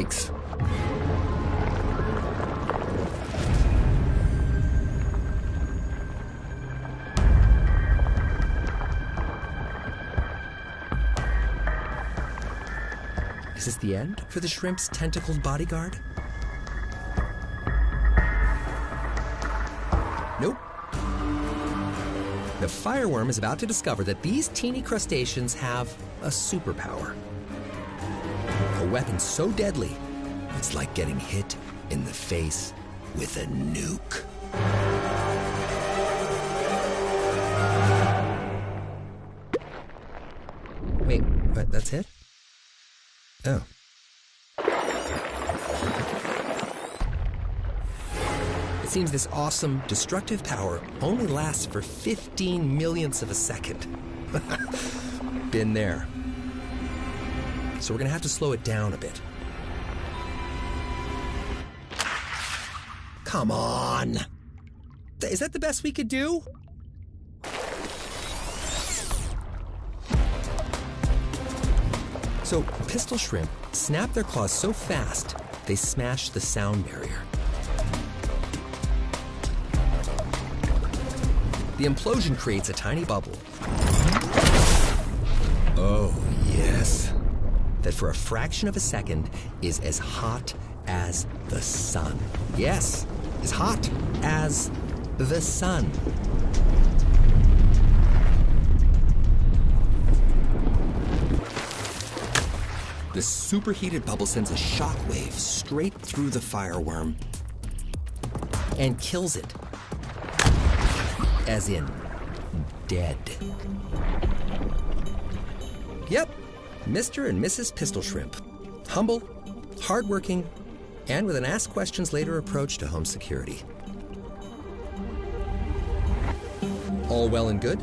Yikes. Is this the end for the shrimp's tentacled bodyguard? Nope. The fireworm is about to discover that these teeny crustaceans have a superpower. A weapon so deadly, it's like getting hit in the face with a nuke. Wait, what, that's it? Oh. It seems this awesome, destructive power only lasts for 15 millionths of a second. Been there. So we're gonna have to slow it down a bit. Come on! Is that the best we could do? So, pistol shrimp snap their claws so fast, they smash the sound barrier. The implosion creates a tiny bubble. Oh, yes. That for a fraction of a second is as hot as the sun. Yes, as hot as the sun. The superheated bubble sends a shockwave straight through the fireworm and kills it. As in, dead. Yep, Mr. and Mrs. Pistol Shrimp. Humble, hardworking, and with an ask questions later approach to home security. All well and good?